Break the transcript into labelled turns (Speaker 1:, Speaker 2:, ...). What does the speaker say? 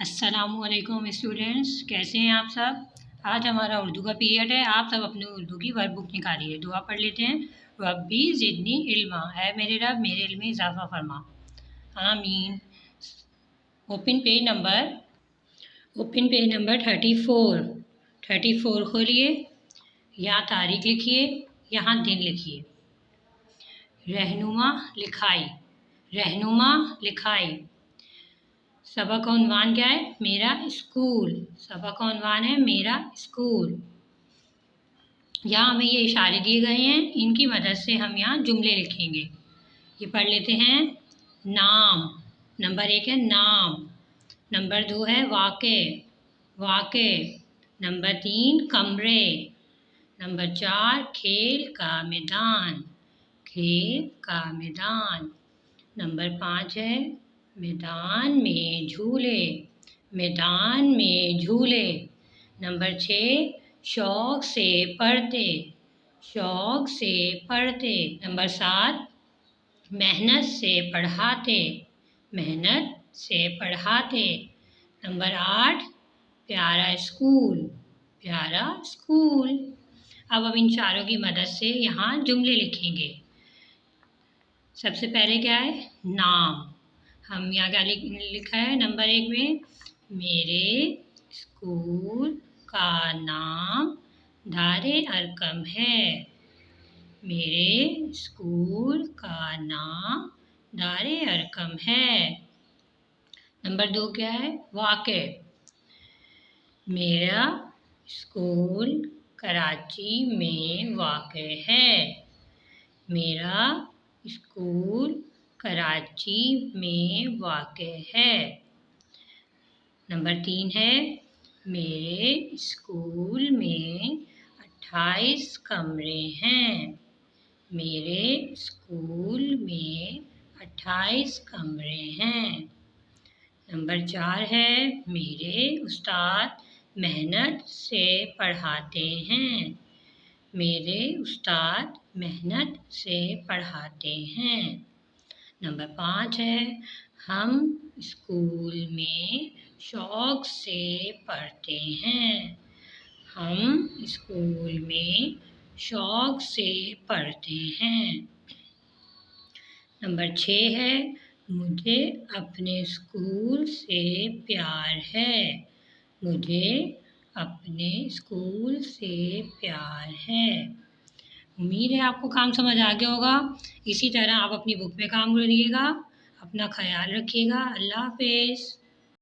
Speaker 1: अस्सलामु अलैकुम स्टूडेंट्स, कैसे हैं आप सब। आज हमारा उर्दू का पीरियड है। आप सब अपनी उर्दू की वर्कबुक निकालिए। दुआ पढ़ लेते हैं। रब्बी ज़िदनी इल्मा, है मेरे रब मेरे इल्म में इजाफ़ा फरमा। आमीन। ओपन पेज नंबर 34 खोलिए। यहाँ तारीख लिखिए, यहाँ दिन लिखिए। रहनुमा लिखाई। सबक का उन्वान क्या है? मेरा स्कूल। सबक का उन्वान है मेरा स्कूल। यहाँ हमें ये इशारे दिए गए हैं, इनकी मदद से हम यहाँ जुमले लिखेंगे। ये पढ़ लेते हैं। नाम, नंबर 1 है नाम। नंबर 2 है वाक़े। नंबर 3 कमरे। नंबर 4 खेल का मैदान। नंबर 5 है मैदान में झूले। नंबर 6 शौक़ से पढ़ते। नंबर 7 मेहनत से पढ़ाते। नंबर 8 प्यारा स्कूल। अब इन चारों की मदद से यहाँ जुमले लिखेंगे। सबसे पहले क्या है? नाम। हम यहाँ क्या लिखा है? नंबर 1 में मेरे स्कूल का नाम दारे अरकम है। नंबर 2 क्या है? वाक़े। मेरा स्कूल कराची में वाक़े है। नंबर 3 है मेरे स्कूल में 28 कमरे हैं। नंबर 4 है मेरे उस्ताद मेहनत से पढ़ाते हैं। नंबर 5 है हम स्कूल में शौक़ से पढ़ते हैं। नंबर 6 है मुझे अपने स्कूल से प्यार है। उम्मीद है आपको काम समझ आ गया होगा। इसी तरह आप अपनी बुक में काम करिएगा। अपना ख्याल रखिएगा। अल्लाह हाफ़िज़।